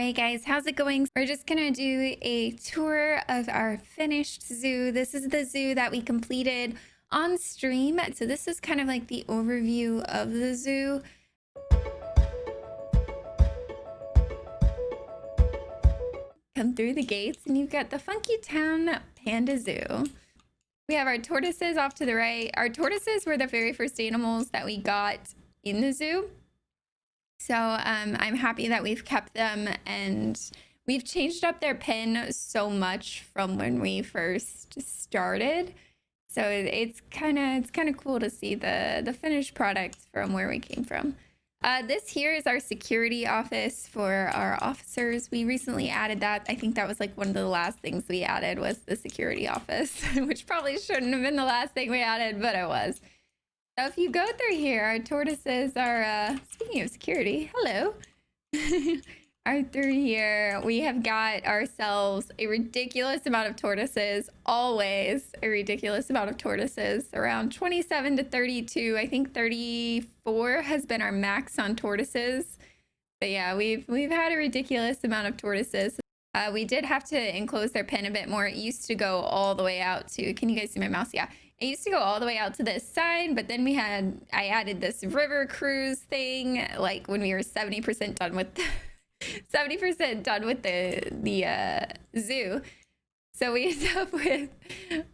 right, guys, how's it going? We're just gonna do a tour of our finished zoo. This is the zoo that we completed on stream. So this is kind of like the overview of the zoo. Come through the gates and you've got the Funky Town Panda Zoo. We have our tortoises off to the right. Our tortoises were the very first animals that we got in the zoo. So I'm happy that we've kept them, and we've changed up their pen so much from when we first started. So it's kind of cool to see the finished product from where we came from. This here is our security office for our officers. We recently added that. I think that was like one of the last things we added was the security office, which probably shouldn't have been the last thing we added, but it was. So if you go through here, our tortoises are, speaking of security, hello. Are through here, we have got ourselves a ridiculous amount of tortoises, always a ridiculous amount of tortoises, around 27 to 32. I think 34 has been our max on tortoises. But yeah, we've had a ridiculous amount of tortoises. We did have to enclose their pen a bit more. It used to go all the way out to, can you guys see my mouse? Yeah. It used to go all the way out to this side, but then I added this river cruise thing, like when we were 70% done with, 70% done with the zoo. So we ended up with,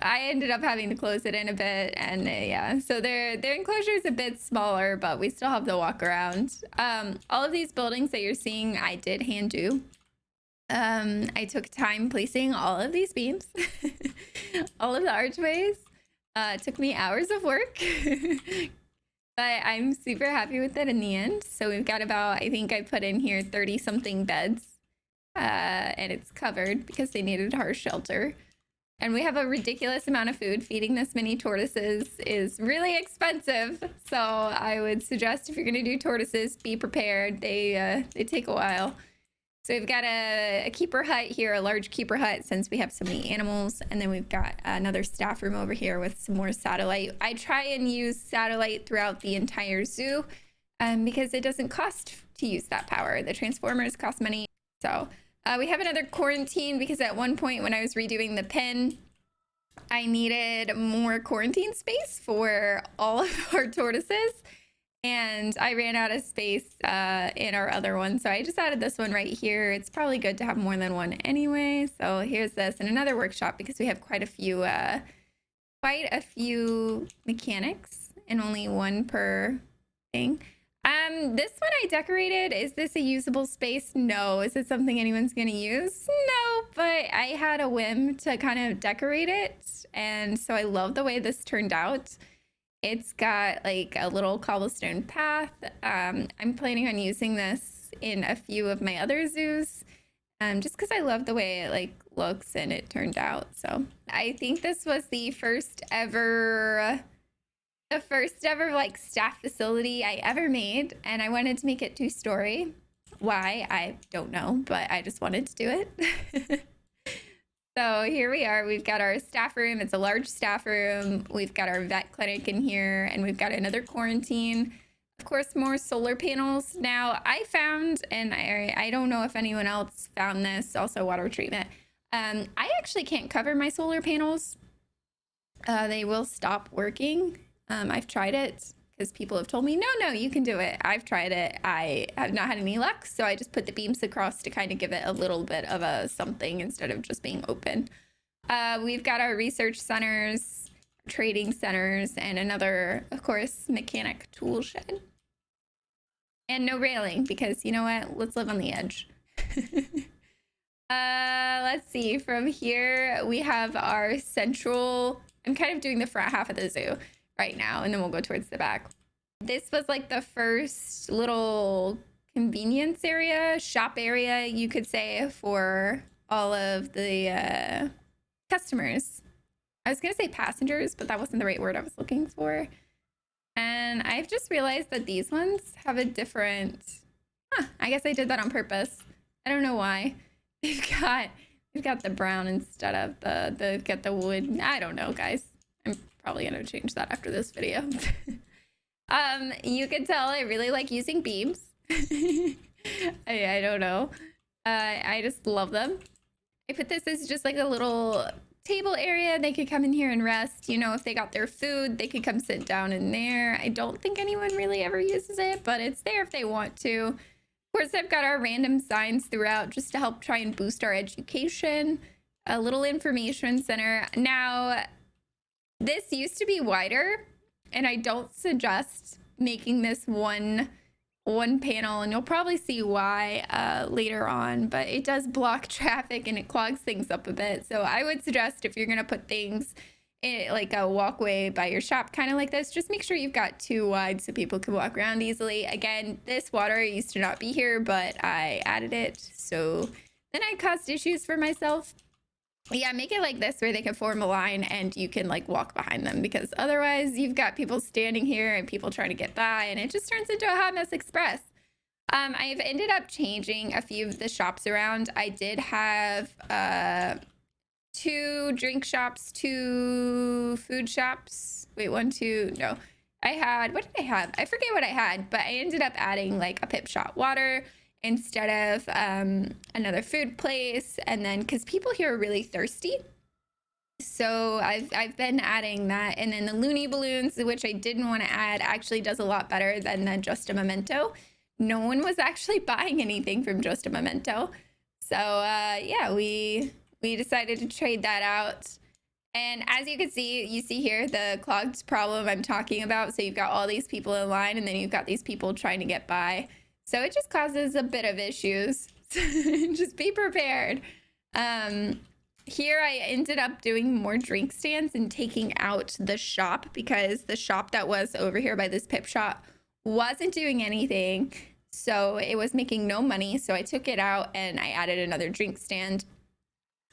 I ended up having to close it in a bit, and yeah, so their enclosure is a bit smaller, but we still have to walk around. All of these buildings that you're seeing, I did hand do. I took time placing all of these beams, all of the archways. It took me hours of work, but I'm super happy with it in the end. So we've got about, I think I put in here 30 something beds, and it's covered because they needed harsh shelter. And we have a ridiculous amount of food. Feeding this many tortoises is really expensive. So I would suggest if you're going to do tortoises, be prepared. They take a while. So we've got a keeper hut here, a large keeper hut since we have so many animals. And then we've got another staff room over here with some more satellite. I try and use satellite throughout the entire zoo because it doesn't cost to use that power. The transformers cost money. So we have another quarantine because at one point when I was redoing the pen, I needed more quarantine space for all of our tortoises. And I ran out of space in our other one. So I just added this one right here. It's probably good to have more than one anyway. So here's this and another workshop because we have quite a few mechanics and only one per thing. This one I decorated. Is this a usable space? No. Is it something anyone's gonna use? No, but I had a whim to kind of decorate it. And so I love the way this turned out. It's got like a little cobblestone path. I'm planning on using this in a few of my other zoos, just because I love the way it like looks and it turned out. So I think this was the first ever like staff facility I ever made, and I wanted to make it 2-story. Why? I don't know, but I just wanted to do it. So here we are. We've got our staff room. It's a large staff room. We've got our vet clinic in here, and we've got another quarantine. Of course, more solar panels. Now, I found, and I don't know if anyone else found this, also water treatment. I actually can't cover my solar panels. They will stop working. I've tried it because people have told me, no, you can do it. I've tried it. I have not had any luck. So I just put the beams across to kind of give it a little bit of a something instead of just being open. We've got our research centers, trading centers, and another, of course, mechanic tool shed. And no railing because you know what? Let's live on the edge. Let's see. From here, we have our central, I'm kind of doing the front half of the zoo right now, and then we'll go towards the back. This was like the first little convenience area, shop area, you could say, for all of the customers. I was gonna say passengers, but that wasn't the right word I was looking for. And I've just realized that these ones have a different, I guess I did that on purpose. I don't know why. They've got the brown instead of they've got the wood. I don't know, guys. I'm probably gonna change that after this video. You can tell I really like using beams. I don't know. I just love them. I put this as just like a little table area. They could come in here and rest. You know, if they got their food, they could come sit down in there. I don't think anyone really ever uses it, but it's there if they want to. Of course, I've got our random signs throughout just to help try and boost our education. A little information center. Now, this used to be wider, and I don't suggest making this one panel, and you'll probably see why later on, but it does block traffic and it clogs things up a bit. So I would suggest if you're gonna put things in like a walkway by your shop, kind of like this, just make sure you've got two wide so people can walk around easily. Again, this water used to not be here, but I added it, so then I caused issues for myself. Yeah, make it like this where they can form a line and you can like walk behind them, because otherwise you've got people standing here and people trying to get by, and it just turns into a hot mess express. I've ended up changing a few of the shops around. I did have 2 drink shops, 2 food shops. Wait, 1, 2, no. I had, what did I have? I forget what I had, but I ended up adding like a Pip Shot water instead of another food place. And then because people here are really thirsty, so I've been adding that. And then the Looney Balloons, which I didn't want to add, actually does a lot better than the Just a Memento. No one was actually buying anything from Just a Memento, so yeah, we decided to trade that out. And as you can see, you see here the clogged problem I'm talking about. So you've got all these people in line, and then you've got these people trying to get by. So it just causes a bit of issues. Just be prepared. Here I ended up doing more drink stands and taking out the shop, because the shop that was over here by this Pip Shop wasn't doing anything. So it was making no money. So I took it out and I added another drink stand,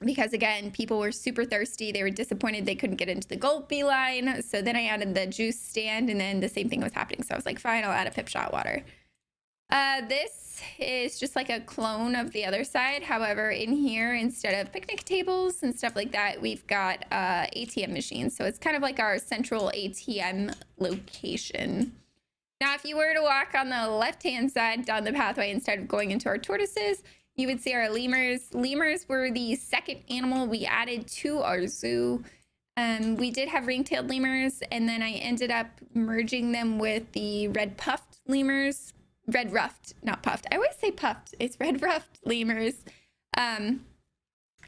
because again, people were super thirsty. They were disappointed they couldn't get into the Gulpy line. So then I added the juice stand, and then the same thing was happening. So I was like, fine, I'll add a Pip Shot water. This is just like a clone of the other side. However, in here, instead of picnic tables and stuff like that, we've got ATM machines. So it's kind of like our central ATM location. Now, if you were to walk on the left-hand side down the pathway instead of going into our tortoises, you would see our lemurs. Lemurs were the second animal we added to our zoo. We did have ring-tailed lemurs, and then I ended up merging them with the red puffed lemurs. Red ruffed, not puffed. I always say puffed. It's red ruffed lemurs. And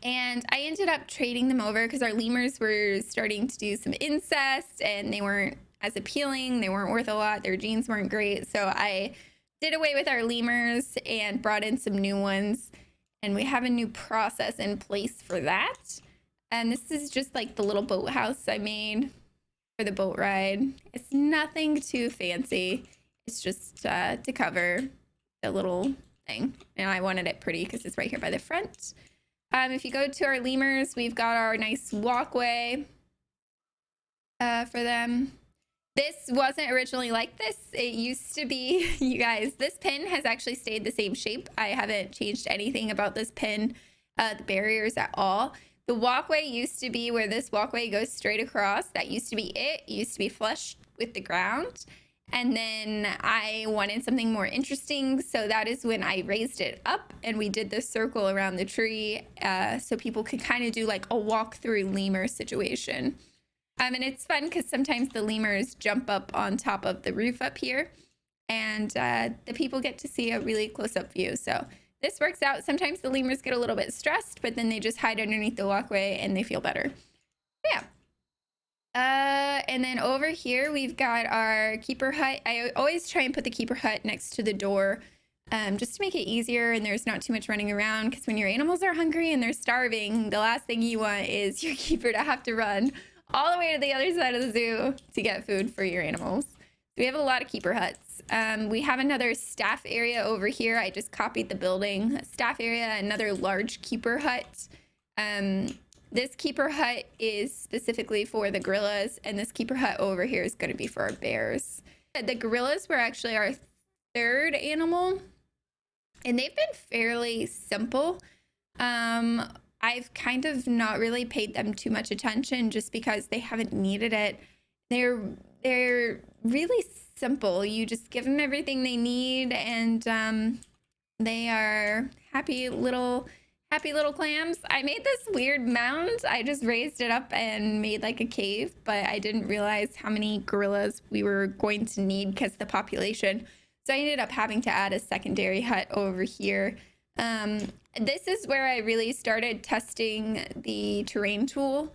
I ended up trading them over because our lemurs were starting to do some incest, and they weren't as appealing. They weren't worth a lot. Their genes weren't great. So I did away with our lemurs and brought in some new ones. And we have a new process in place for that. And this is just like the little boathouse I made for the boat ride. It's nothing too fancy. It's just to cover the little thing. And I wanted it pretty because it's right here by the front. If you go to our lemurs, we've got our nice walkway for them. This wasn't originally like this. It used to be, you guys, this pin has actually stayed the same shape. I haven't changed anything about this pin, the barriers at all. The walkway used to be where this walkway goes straight across. That used to be it. It used to be flush with the ground. And then I wanted something more interesting. So that is when I raised it up and we did the circle around the tree so people could kind of do like a walk-through lemur situation. And it's fun because sometimes the lemurs jump up on top of the roof up here, and the people get to see a really close-up view. So this works out. Sometimes the lemurs get a little bit stressed, but then they just hide underneath the walkway and they feel better. Yeah. And then over here, we've got our keeper hut. I always try and put the keeper hut next to the door just to make it easier and there's not too much running around, because when your animals are hungry and they're starving, the last thing you want is your keeper to have to run all the way to the other side of the zoo to get food for your animals. So we have a lot of keeper huts. We have another staff area over here. I just copied the building. Staff area, another large keeper hut. This keeper hut is specifically for the gorillas, and this keeper hut over here is going to be for our bears. The gorillas were actually our third animal, and they've been fairly simple. I've kind of not really paid them too much attention just because they haven't needed it. They're really simple. You just give them everything they need, and They are happy little clams. I made this weird mound. I just raised it up and made like a cave, but I didn't realize how many gorillas we were going to need because of the population. So I ended up having to add a secondary hut over here. This is where I really started testing the terrain tool.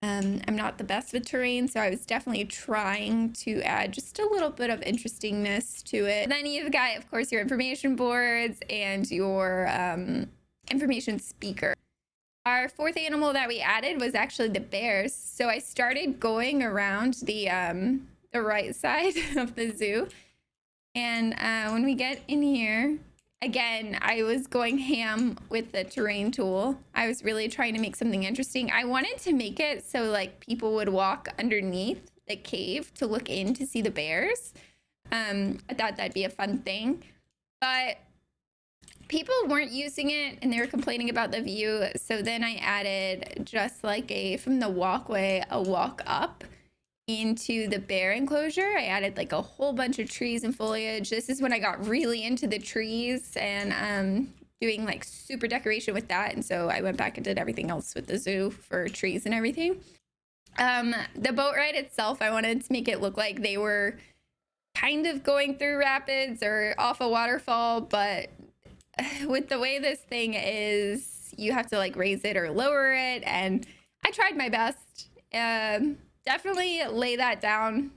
I'm not the best with terrain, so I was definitely trying to add just a little bit of interestingness to it. And then you've got, of course, your information boards and your information speaker. Our fourth animal that we added was actually the bears. So I started going around the right side of the zoo. And when we get in here, again, I was going ham with the terrain tool. I was really trying to make something interesting. I wanted to make it so like people would walk underneath the cave to look in to see the bears. I thought that'd be a fun thing, but people weren't using it and they were complaining about the view. So then I added just like from the walkway, a walk up into the bear enclosure. I added like a whole bunch of trees and foliage. This is when I got really into the trees and doing like super decoration with that. And so I went back and did everything else with the zoo for trees and everything. The boat ride itself, I wanted to make it look like they were kind of going through rapids or off a waterfall, but with the way this thing is, you have to like raise it or lower it, and I tried my best. Definitely lay that down.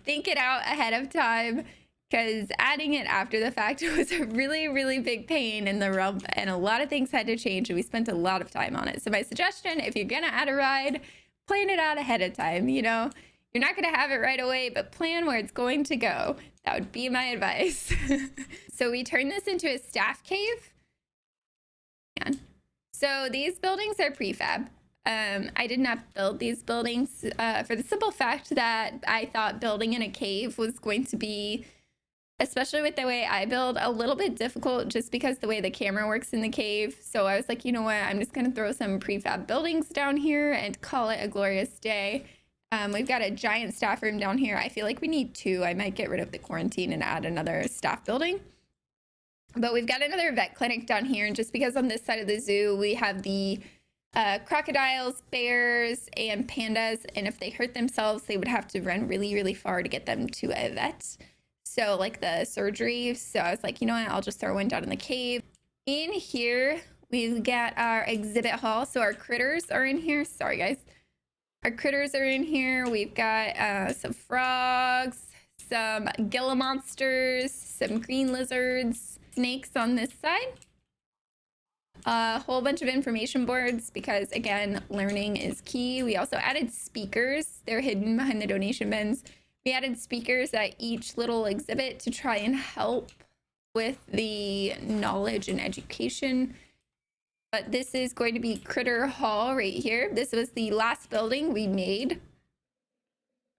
Think it out ahead of time, because adding it after the fact was a really big pain in the rump, and a lot of things had to change, and we spent a lot of time on it. So my suggestion, if you're gonna add a ride, plan it out ahead of time. You know, you're not gonna have it right away, but plan where it's going to go. That would be my advice. So we turned this into a staff cave. So these buildings are prefab. I did not build these buildings for the simple fact that I thought building in a cave was going to be, especially with the way I build, a little bit difficult just because the way the camera works in the cave. So I was like, you know what, I'm just going to throw some prefab buildings down here and call it a glorious day. We've got a giant staff room down here. I feel like we need two. I might get rid of the quarantine and add another staff building. But we've got another vet clinic down here. And just because on this side of the zoo, we have the crocodiles, bears, and pandas. And if they hurt themselves, they would have to run really far to get them to a vet. So like the surgery. So I was like, you know what? I'll just throw one down in the cave. In here, we've got our exhibit hall. So our critters are in here. Sorry, guys. Our critters are in here. We've got some frogs, some Gila monsters, some green lizards, snakes on this side. A whole bunch of information boards because, again, learning is key. We also added speakers. They're hidden behind the donation bins. We added speakers at each little exhibit to try and help with the knowledge and education. But this is going to be Critter Hall right here. This was the last building we made.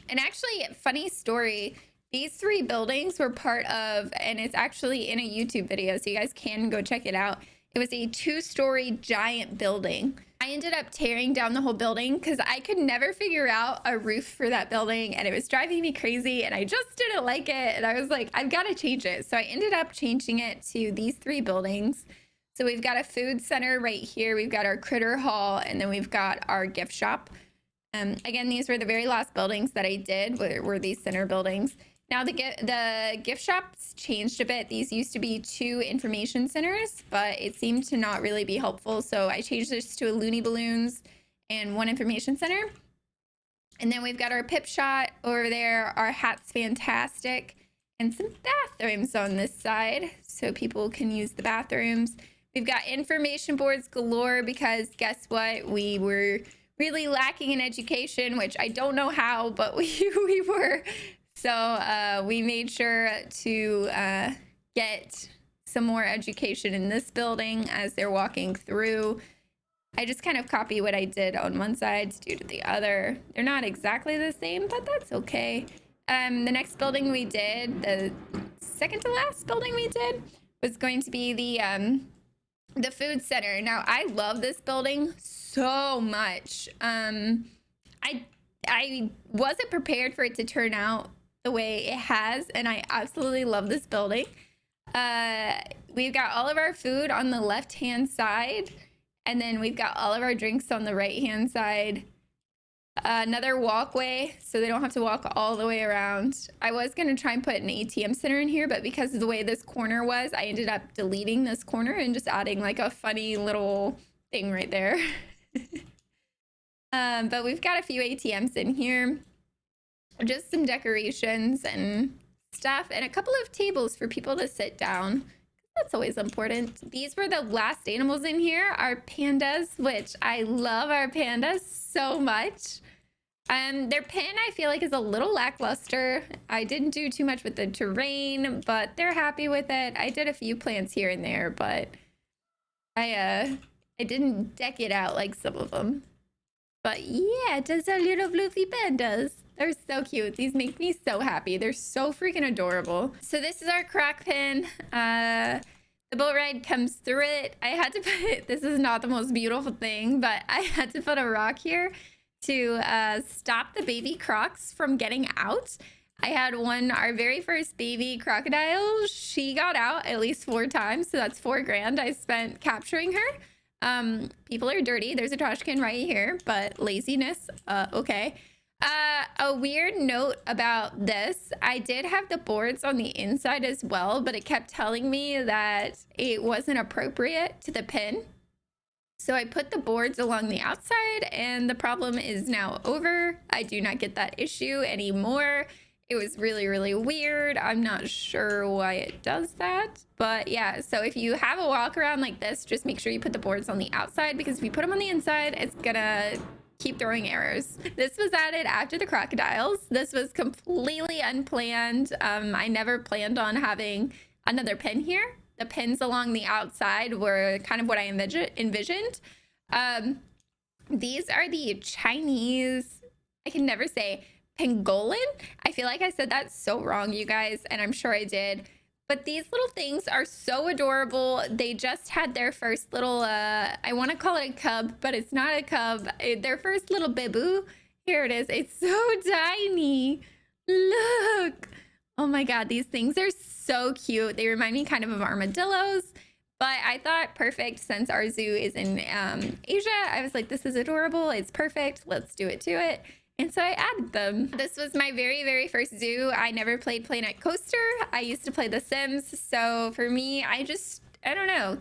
And actually, funny story, these three buildings were part of, and it's actually in a YouTube video, so you guys can go check it out. It was a 2-story giant building. I ended up tearing down the whole building because I could never figure out a roof for that building, and it was driving me crazy, and I just didn't like it. And I was like, I've got to change it. So I ended up changing it to these 3 buildings. So we've got a food center right here. We've got our critter hall, and then we've got our gift shop. Again, these were the very last buildings that I did, were these center buildings. Now the gift shops changed a bit. These used to be 2 information centers, but it seemed to not really be helpful. So I changed this to a Looney Balloons and 1 information center. And then we've got our Pip Shot over there, our Hat's Fantastic, and some bathrooms on this side so people can use the bathrooms. We've got information boards galore because guess what? We were really lacking in education, which I don't know how, but we were. So we made sure to get some more education in this building as they're walking through. I just kind of copy what I did on one side to do to the other. They're not exactly the same, but that's okay. The next building we did, the second to last building we did, was going to be the food center. Now, I love this building so much. I wasn't prepared for it to turn out the way it has, and I absolutely love this building. we've got all of our food on the left-hand side, and then we've got all of our drinks on the right-hand side. Another walkway, so they don't have to walk all the way around. I was going to try and put an ATM center in here, but because of the way this corner was, I ended up deleting this corner and just adding like a funny little thing right there. But we've got a few ATMs in here, just some decorations and stuff, and a couple of tables for people to sit down. That's always important. These were the last animals in here, our pandas, which I love our pandas so much. Their pen, I feel like, is a little lackluster. I didn't do too much with the terrain, but they're happy with it. I did a few plants here and there, but I didn't deck it out like some of them. But yeah, just our little floofy pandas. They're so cute. These make me so happy. They're so freaking adorable. So this is our croc pen. The boat ride comes through it. I had to put, this is not the most beautiful thing, but I had to put a rock here to stop the baby crocs from getting out. I had one, our very first baby crocodile, she got out at least 4 times, so that's $4,000 I spent capturing her. People are dirty. There's a trash can right here, but laziness, okay. A weird note about this, I did have the boards on the inside as well, but it kept telling me that it wasn't appropriate to the pen. So I put the boards along the outside, and the problem is now over. I do not get that issue anymore. It was really, really weird. I'm not sure why it does that. But yeah, so if you have a walk around like this, just make sure you put the boards on the outside, because if you put them on the inside, it's gonna keep throwing errors. This was added after the crocodiles. This was completely unplanned. I never planned on having another pen here. The pins along the outside were kind of what I envisioned. These are the Chinese, I can never say, pangolin. I feel like I said that so wrong, you guys, and I'm sure I did. But these little things are so adorable. They just had their first little, I want to call it a cub, but it's not a cub. Their first little babu. Here it is. It's so tiny. Look. Oh my God, these things are so cute. They remind me kind of armadillos, but I thought perfect since our zoo is in Asia. I was like, this is adorable. It's perfect. Let's do it to it. And so I added them. This was my very, very first zoo. I never played Planet Coaster. I used to play The Sims. So for me, I don't know.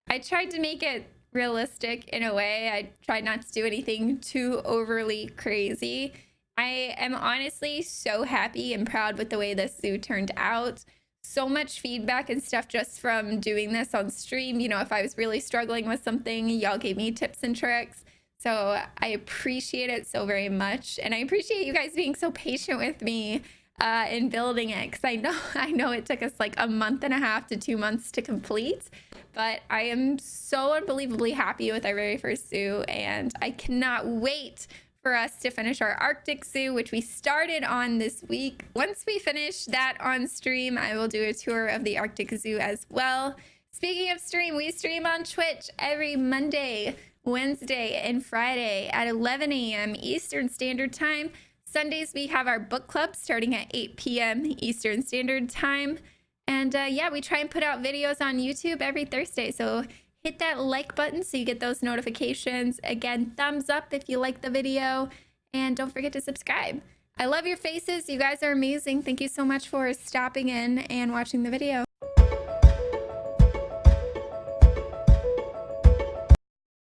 I tried to make it realistic in a way. I tried not to do anything too overly crazy. I am honestly so happy and proud with the way this zoo turned out. So much feedback and stuff just from doing this on stream. You know, if I was really struggling with something, y'all gave me tips and tricks. So I appreciate it so very much. And I appreciate you guys being so patient with me in building it, because I know it took us like a month and a half to 2 months to complete. But I am so unbelievably happy with our very first zoo, and I cannot wait for us to finish our Arctic Zoo, which we started on this week. Once we finish that on stream, I will do a tour of the Arctic Zoo as well. Speaking of stream, we stream on Twitch every Monday, Wednesday, and Friday at 11 a.m. Eastern Standard Time. Sundays, we have our book club starting at 8 p.m. Eastern Standard Time. And yeah, we try and put out videos on YouTube every Thursday. So hit that like button so you get those notifications. Again, thumbs up if you like the video, and don't forget to subscribe. I love your faces. You guys are amazing. Thank you so much for stopping in and watching the video.